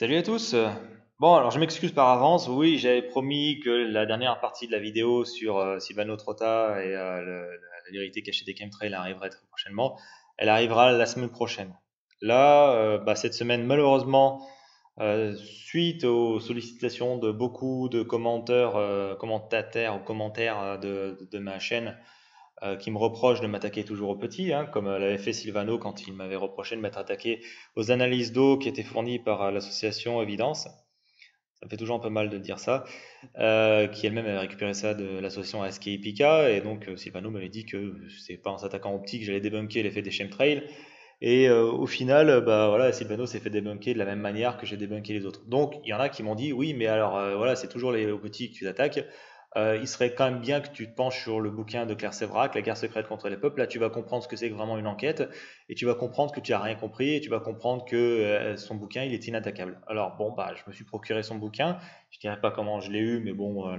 Salut à tous. Bon, alors je m'excuse par avance. Oui, j'avais promis que la dernière partie de la vidéo sur Silvano Trotta et la vérité cachée des chemtrails arriverait très prochainement. Elle arrivera la semaine prochaine. Là, cette semaine, malheureusement, suite aux sollicitations de beaucoup de commenteurs, commentateurs ou commentaires de ma chaîne, qui me reproche de m'attaquer toujours aux petits, hein, comme l'avait fait Silvano quand il m'avait reproché de m'être attaqué aux analyses d'eau qui étaient fournies par l'association Evidence. Ça me fait toujours un peu mal de dire ça, qui elle-même avait récupéré ça de l'association ASK Epica, et donc Silvano m'avait dit que c'est pas en s'attaquant aux petits que j'allais débunker l'effet des chemtrails, et au final, voilà, Silvano s'est fait débunker de la même manière que j'ai débunké les autres. Donc il y en a qui m'ont dit, oui, mais alors voilà, c'est toujours les petits que tu attaques. Il serait quand même bien que tu te penches sur le bouquin de Claire Séverac, La guerre secrète contre les peuples. Là, tu vas comprendre ce que c'est que vraiment une enquête, et tu vas comprendre que tu n'as rien compris, et tu vas comprendre que son bouquin, il est inattaquable. Alors, bon, je me suis procuré son bouquin. Je ne dirais pas comment je l'ai eu, mais bon,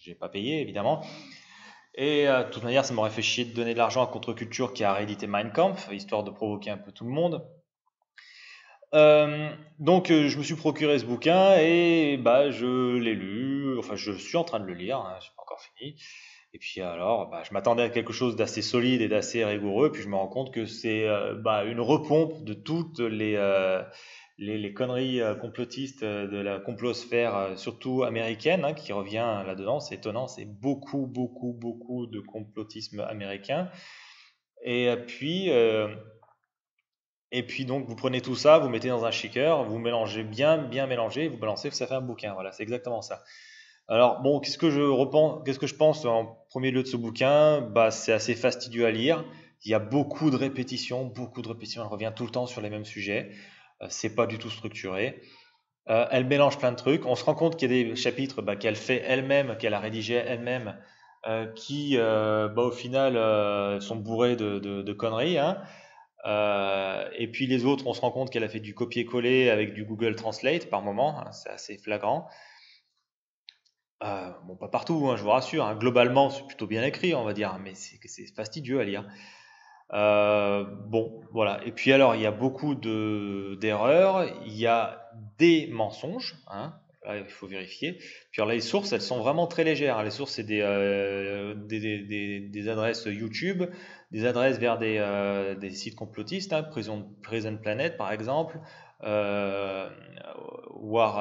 j'ai pas payé, évidemment. Et de toute manière, ça m'aurait fait chier de donner de l'argent à Contre-Culture qui a réédité Mein Kampf, histoire de provoquer un peu tout le monde. Je me suis procuré ce bouquin et je l'ai lu, enfin je suis en train de le lire, hein, j'ai pas encore fini. Et puis alors, je m'attendais à quelque chose d'assez solide et d'assez rigoureux, puis je me rends compte que c'est une repompe de toutes les conneries complotistes de la complosphère, surtout américaine, hein, qui revient là-dedans. C'est étonnant, c'est beaucoup, beaucoup, beaucoup de complotisme américain. Et puis donc vous prenez tout ça, vous mettez dans un shaker, vous mélangez bien, bien mélangé, vous balancez, ça fait un bouquin. Voilà, c'est exactement ça. Alors bon, qu'est-ce que je pense en premier lieu de ce bouquin? C'est assez fastidieux à lire. Il y a beaucoup de répétitions. Elle revient tout le temps sur les mêmes sujets. C'est pas du tout structuré. Elle mélange plein de trucs. On se rend compte qu'il y a des chapitres qu'elle fait elle-même, qu'elle a rédigé elle-même, qui au final sont bourrés de conneries, hein. Et puis les autres, on se rend compte qu'elle a fait du copier-coller avec du Google Translate par moment, hein, c'est assez flagrant. Bon, pas partout, hein, je vous rassure, hein. Globalement, c'est plutôt bien écrit, on va dire, mais c'est fastidieux à lire. Bon, voilà. Et puis alors, il y a beaucoup d'erreurs, il y a des mensonges, hein. Là, il faut vérifier. Puis alors, là, les sources, elles sont vraiment très légères, hein. Les sources, c'est des adresses YouTube, des adresses vers des sites complotistes, hein, Prison Planet par exemple, euh,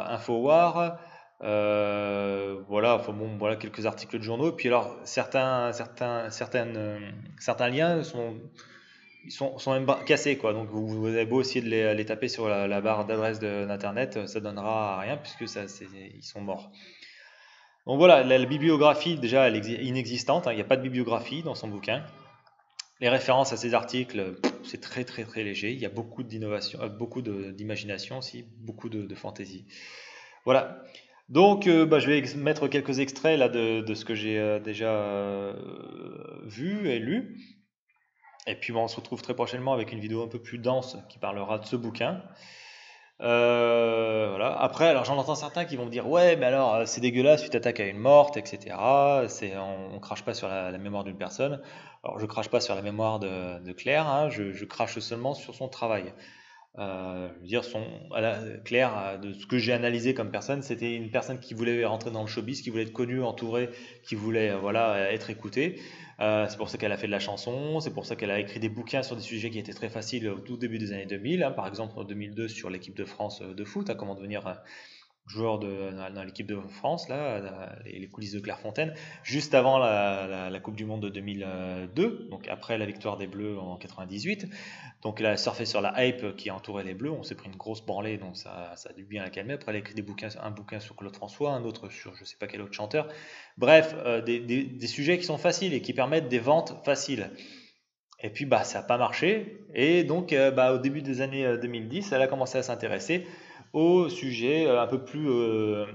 InfoWar, voilà, enfin bon, voilà quelques articles de journaux. Puis alors, certains liens sont même cassés, quoi. Donc vous avez beau essayer de les taper sur la barre d'adresse d'Internet, ça donnera rien puisque ils sont morts. Donc voilà, la bibliographie déjà elle est inexistante, hein. Il n'y a pas de bibliographie dans son bouquin. Les références à ces articles, c'est très très très léger. Il y a beaucoup d'innovation, beaucoup d'imagination aussi, beaucoup de fantaisie. Voilà. Donc, je vais mettre quelques extraits là de ce que j'ai déjà vu et lu. Et puis, on se retrouve très prochainement avec une vidéo un peu plus dense qui parlera de ce bouquin. Voilà. Après, alors j'en entends certains qui vont me dire, ouais, mais alors c'est dégueulasse, tu t'attaques à une morte, etc. On crache pas sur la mémoire d'une personne. Alors, je crache pas sur la mémoire de Claire, hein, je crache seulement sur son travail. Je veux dire, Claire, de ce que j'ai analysé comme personne, c'était une personne qui voulait rentrer dans le showbiz, qui voulait être connue, entourée, qui voulait voilà, être écoutée. C'est pour ça qu'elle a fait de la chanson, c'est pour ça qu'elle a écrit des bouquins sur des sujets qui étaient très faciles au tout début des années 2000, hein, par exemple en 2002 sur l'équipe de France de foot, hein, comment devenir joueur dans l'équipe de France, là, les coulisses de Clairefontaine, juste avant la Coupe du Monde de 2002, donc après la victoire des Bleus en 98. Donc elle a surfé sur la hype qui entourait les Bleus, on s'est pris une grosse branlée, donc ça a dû bien la calmer. Après elle a écrit un bouquin sur Claude François, un autre sur je sais pas quel autre chanteur. Bref, des sujets qui sont faciles et qui permettent des ventes faciles. Et puis ça n'a pas marché. Et donc au début des années 2010, elle a commencé à s'intéresser aux sujets un peu plus euh,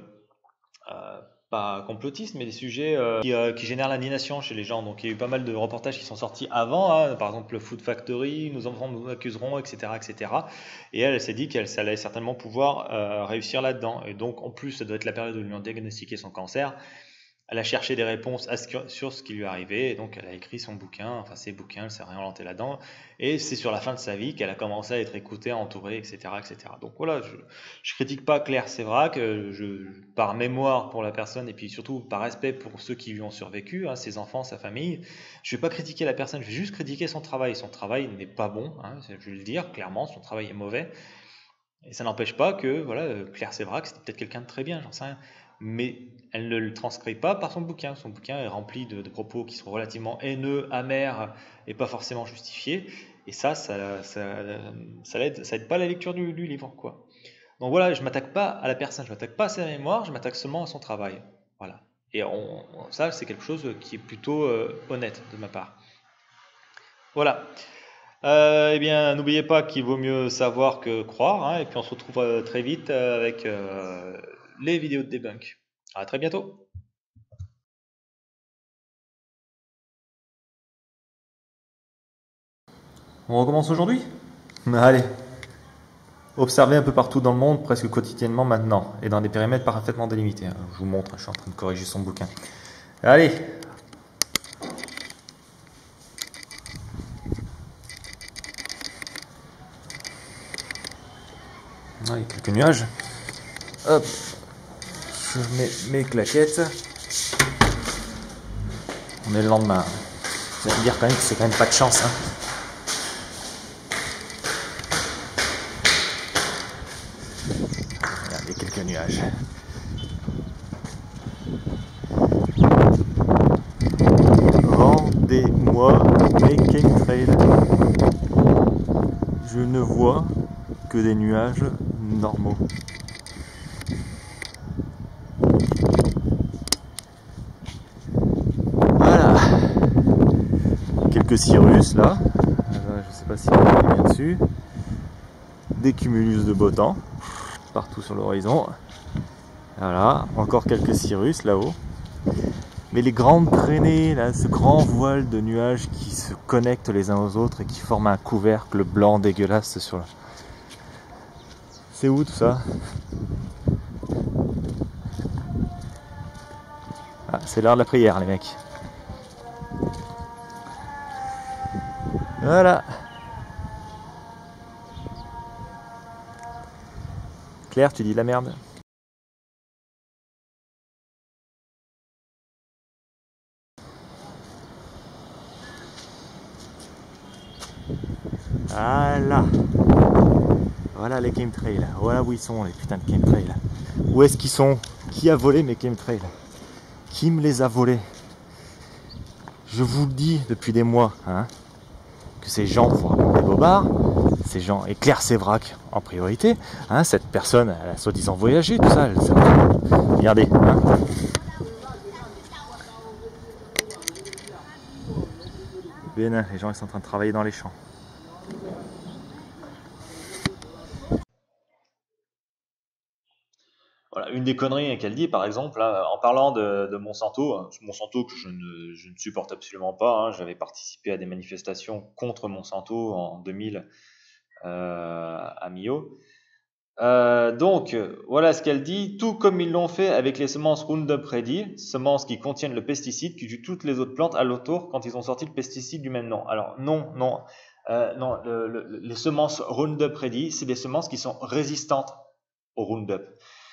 pas complotistes, mais des sujets qui génèrent l'indignation chez les gens. Donc il y a eu pas mal de reportages qui sont sortis avant, hein, par exemple le Food Factory, Nos enfants nous accuseront, etc., etc. Et elle s'est dit qu'elle allait certainement pouvoir réussir là-dedans. Et donc en plus, ça doit être la période où ils lui ont diagnostiqué son cancer. Elle a cherché des réponses sur ce qui lui arrivait, et donc elle a écrit son bouquin, enfin ses bouquins, elle s'est réinventée là-dedans, et c'est sur la fin de sa vie qu'elle a commencé à être écoutée, entourée, etc., etc. Donc voilà, je critique pas Claire Sévrac, par mémoire pour la personne, et puis surtout par respect pour ceux qui lui ont survécu, hein, ses enfants, sa famille, je vais pas critiquer la personne, je vais juste critiquer son travail. Son travail n'est pas bon, hein, je vais le dire clairement, son travail est mauvais, et ça n'empêche pas que, voilà, Claire Sévrac, c'était peut-être quelqu'un de très bien, j'en sais rien. Mais elle ne le transcrit pas par son bouquin. Son bouquin est rempli de propos qui sont relativement haineux, amers et pas forcément justifiés. Et ça aide pas la lecture du livre, quoi. Donc voilà, je m'attaque pas à la personne, je m'attaque pas à sa mémoire, je m'attaque seulement à son travail. Voilà. Et ça, c'est quelque chose qui est plutôt honnête de ma part. Voilà. Eh bien, n'oubliez pas qu'il vaut mieux savoir que croire, hein, et puis on se retrouve très vite avec les vidéos de debunk. À très bientôt. On recommence aujourd'hui? Allez. Observez un peu partout dans le monde, presque quotidiennement maintenant, et dans des périmètres parfaitement délimités. Je vous montre, je suis en train de corriger son bouquin. Allez. Ah, il y a quelques nuages. Hop. Je mets mes claquettes. On est le lendemain. Vous allez me dire quand même que c'est quand même pas de chance, hein. Regardez, quelques nuages. Rendez-moi mes chemtrails. Je ne vois que des nuages normaux. Voilà. Quelques cirrus là. Je sais pas si on est bien dessus. Des cumulus de beau temps partout sur l'horizon. Voilà, encore quelques cirrus là-haut. Mais les grandes traînées, là, ce grand voile de nuages qui se connectent les uns aux autres et qui forment un couvercle blanc dégueulasse sur la... C'est où tout ça? Ah, c'est l'heure de la prière, les mecs. Voilà. Claire, tu dis la merde. Voilà. Voilà les chemtrails. Voilà où ils sont, les putains de chemtrails. Où est-ce qu'ils sont? Qui a volé mes chemtrails? Qui me les a volés? Je vous le dis depuis des mois, hein, que ces gens vous racontent des bobards, ces gens, et Claire Sévrac en priorité, hein, cette personne, elle a soi-disant voyagé, tout ça, regardez, hein. Bénin, les gens ils sont en train de travailler dans les champs. Voilà, une des conneries qu'elle dit, par exemple, là, en parlant de Monsanto, hein, Monsanto que je ne supporte absolument pas, hein, j'avais participé à des manifestations contre Monsanto en 2000 à Millau. Donc, voilà ce qu'elle dit. Tout comme ils l'ont fait avec les semences Roundup Ready, semences qui contiennent le pesticide qui tue toutes les autres plantes alentour quand ils ont sorti le pesticide du même nom. Alors, non, non, non. Les semences Roundup Ready, c'est des semences qui sont résistantes au Roundup.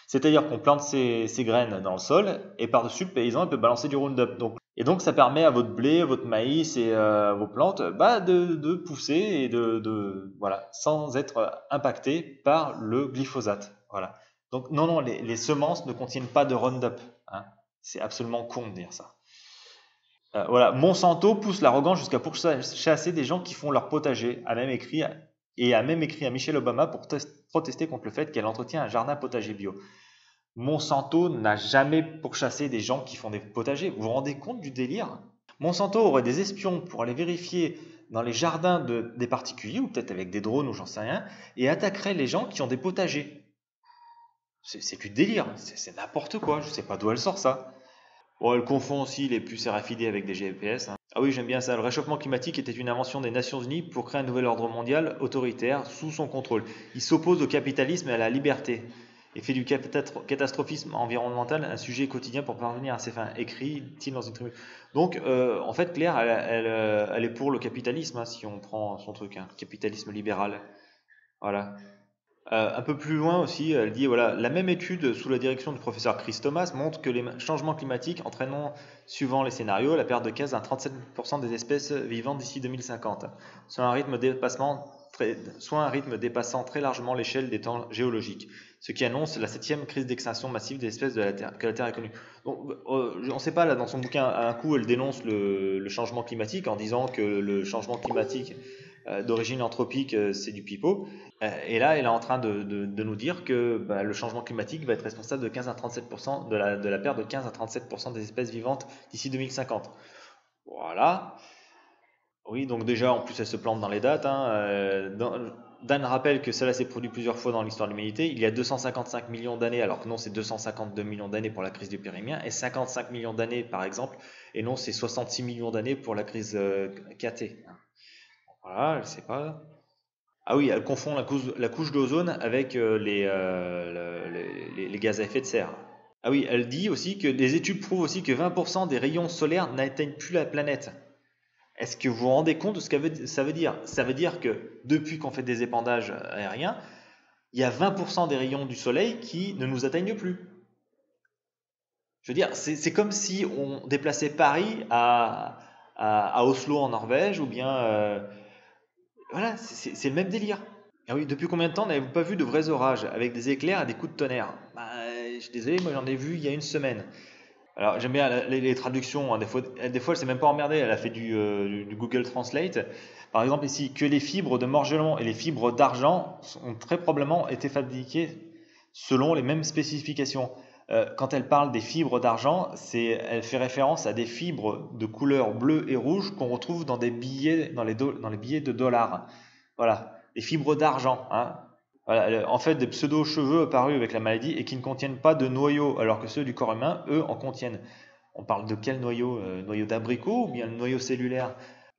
C'est-à-dire qu'on plante ces graines dans le sol et par-dessus, le paysan il peut balancer du Roundup. Donc, ça permet à votre blé, votre maïs et vos plantes de pousser et voilà, sans être impacté par le glyphosate. Voilà. Donc, non, non, les semences ne contiennent pas de Roundup, hein. C'est absolument con de dire ça. Voilà, Monsanto pousse l'arrogance jusqu'à pourchasser des gens qui font leur potager, a même écrit à Michelle Obama pour protester contre le fait qu'elle entretient un jardin potager bio. Monsanto n'a jamais pourchassé des gens qui font des potagers. Vous vous rendez compte du délire? Monsanto aurait des espions pour aller vérifier dans les jardins des particuliers, ou peut-être avec des drones ou j'en sais rien, et attaquerait les gens qui ont des potagers. C'est du délire, c'est n'importe quoi, je sais pas d'où elle sort ça. Bon, elle confond aussi les puces RFID avec des GPS, hein. Ah oui, j'aime bien ça. Le réchauffement climatique était une invention des Nations Unies pour créer un nouvel ordre mondial autoritaire sous son contrôle. Il s'oppose au capitalisme et à la liberté. et fait du catastrophisme environnemental un sujet quotidien pour parvenir à ses fins, écrit-il dans une tribune. Donc, en fait, Claire, elle est pour le capitalisme, hein, si on prend son truc, hein, capitalisme libéral. Voilà. Un peu plus loin aussi, elle dit voilà, la même étude sous la direction du professeur Chris Thomas montre que les changements climatiques entraînent, suivant les scénarios, la perte de 15 à 37% des espèces vivantes d'ici 2050, soit un rythme dépassant très largement l'échelle des temps géologiques, ce qui annonce la 7e crise d'extinction massive des espèces que la Terre ait connue. Donc, on ne sait pas, là, dans son bouquin, à un coup, elle dénonce le changement climatique en disant que le changement climatique d'origine anthropique, c'est du pipeau. Et là, elle est en train de nous dire que le changement climatique va être responsable de 15 à 37% de la perte de 15 à 37% des espèces vivantes d'ici 2050. Voilà. Oui, donc déjà, en plus, elle se plante dans les dates, hein. Dan rappelle que cela s'est produit plusieurs fois dans l'histoire de l'humanité. Il y a 255 millions d'années, alors que non, c'est 252 millions d'années pour la crise du Périmien, et 55 millions d'années, par exemple, et non, c'est 66 millions d'années pour la crise KT. Voilà, elle ne sait pas. Ah oui, elle confond la couche d'ozone avec les gaz à effet de serre. Ah oui, elle dit aussi que les études prouvent aussi que 20% des rayons solaires n'atteignent plus la planète. Est-ce que vous vous rendez compte de ce que ça veut dire? Ça veut dire que depuis qu'on fait des épandages aériens, il y a 20% des rayons du soleil qui ne nous atteignent plus. Je veux dire, c'est comme si on déplaçait Paris à Oslo en Norvège, ou bien... voilà, c'est le même délire. Ah oui, depuis combien de temps n'avez-vous pas vu de vrais orages avec des éclairs et des coups de tonnerre? Je suis désolé, moi j'en ai vu il y a une semaine. Alors j'aime bien les traductions, hein. Des fois elle s'est même pas emmerdée, elle a fait du Google Translate. Par exemple ici, que les fibres de morgelon et les fibres d'argent ont très probablement été fabriquées selon les mêmes spécifications. Quand elle parle des fibres d'argent, elle fait référence à des fibres de couleur bleue et rouge qu'on retrouve dans des billets, dans les billets de dollars. Voilà, les fibres d'argent, hein. Voilà, en fait, des pseudo-cheveux apparus avec la maladie et qui ne contiennent pas de noyau, alors que ceux du corps humain, eux, en contiennent. On parle de quel noyau? Noyau d'abricot ou bien le noyau cellulaire?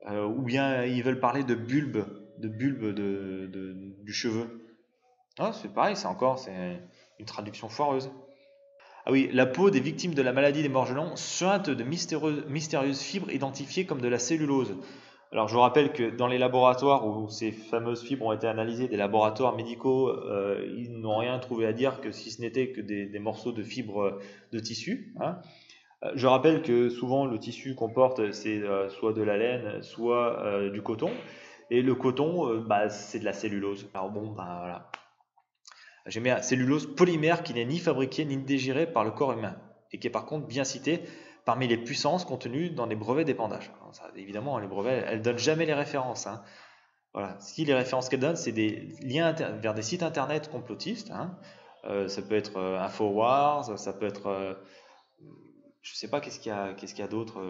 Ou bien ils veulent parler de bulbe du cheveu. Ah, c'est pareil, c'est une traduction foireuse. Ah oui, la peau des victimes de la maladie des morgelons suinte de mystérieuses fibres identifiées comme de la cellulose. Alors je vous rappelle que dans les laboratoires où ces fameuses fibres ont été analysées, des laboratoires médicaux, ils n'ont rien trouvé à dire que si ce n'était que des morceaux de fibres de tissu, hein. Je rappelle que souvent le tissu qu'on porte c'est soit de la laine, soit du coton, et le coton c'est de la cellulose. Alors bon, voilà. J'aime bien cellulose polymère qui n'est ni fabriquée ni digérée par le corps humain et qui est par contre bien citée parmi les puissances contenues dans les brevets d'épandage. Évidemment, les brevets, elles ne donnent jamais les références, hein. Voilà. Si les références qu'elles donnent, c'est des liens vers des sites internet complotistes, hein. Ça peut être Infowars, ça peut être, je sais pas qu'est-ce qu'il y a d'autre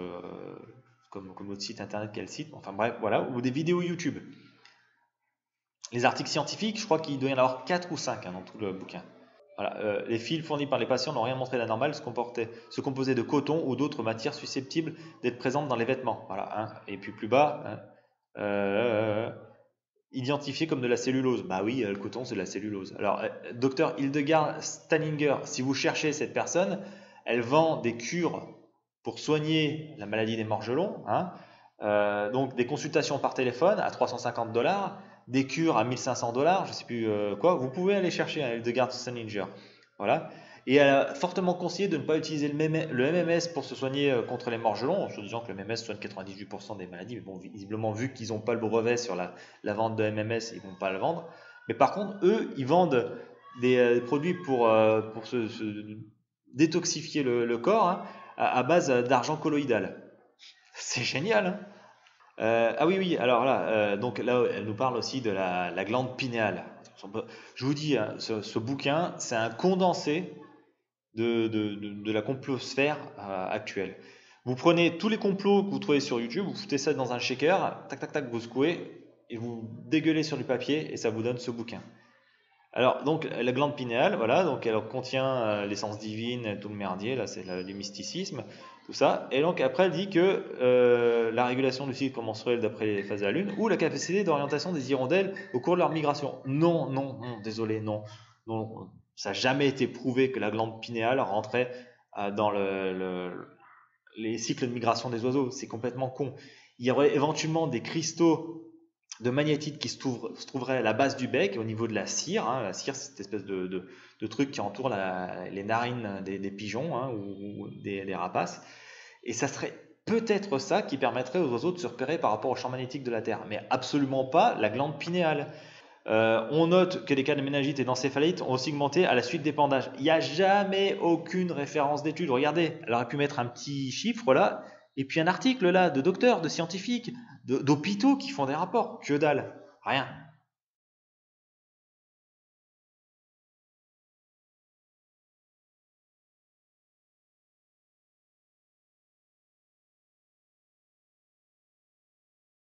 comme autre site internet qu'elle cite. Enfin bref, voilà, ou des vidéos YouTube. Les articles scientifiques, je crois qu'il doit y en avoir 4 ou 5 dans tout le bouquin. Voilà, les fils fournis par les patients n'ont rien montré d'anormal, se composaient de coton ou d'autres matières susceptibles d'être présentes dans les vêtements. Voilà, hein. Et puis plus bas, hein, identifié comme de la cellulose. Bah oui, le coton c'est de la cellulose. Alors, docteur Hildegard Stalinger, si vous cherchez cette personne, elle vend des cures pour soigner la maladie des morgelons, hein. Donc des consultations par téléphone à 350 $, des cures à 1500 $, je ne sais plus quoi. Vous pouvez aller chercher un Hildegard Stalinger. Voilà. Et elle a fortement conseillé de ne pas utiliser le MMS pour se soigner contre les morgelons, en se disant que le MMS soigne 98% des maladies. Mais bon, visiblement, vu qu'ils n'ont pas le brevet sur la vente de MMS, ils ne vont pas le vendre. Mais par contre, eux, ils vendent des produits pour se détoxifier le corps, hein, à base d'argent colloïdal. C'est génial, hein. Ah oui, oui, alors là, donc là, elle nous parle aussi de la glande pinéale. Je vous dis, hein, ce bouquin, c'est un condensé de la complosphère actuelle. Vous prenez tous les complots que vous trouvez sur YouTube, vous foutez ça dans un shaker, tac tac tac, vous secouez, et vous dégueulez sur du papier, et ça vous donne ce bouquin. Alors, donc, la glande pinéale, voilà, donc elle contient l'essence divine, tout le merdier, là, c'est du mysticisme, tout ça. Et donc, après, elle dit que la régulation du cycle menstruel d'après les phases de la Lune, ou la capacité d'orientation des hirondelles au cours de leur migration. Non, non, non, désolé, non. Non, Ça n'a jamais été prouvé que la glande pinéale rentrait dans les cycles de migration des oiseaux. C'est complètement con. Il y aurait éventuellement des cristaux de magnétite qui se trouveraient à la base du bec, au niveau de la cire. Hein. La cire, c'est cette espèce de truc qui entoure les narines des pigeons, hein, ou des rapaces. Et ça serait peut-être ça qui permettrait aux oiseaux de se repérer par rapport au champ magnétique de la Terre, mais absolument pas la glande pinéale. On note que les cas de méningite et d'encéphalite ont aussi augmenté à la suite d'épandage. Il n'y a jamais aucune référence d'étude. Regardez, elle aurait pu mettre un petit chiffre là, et puis un article là de docteurs, de scientifiques, d'hôpitaux qui font des rapports. Que dalle, rien.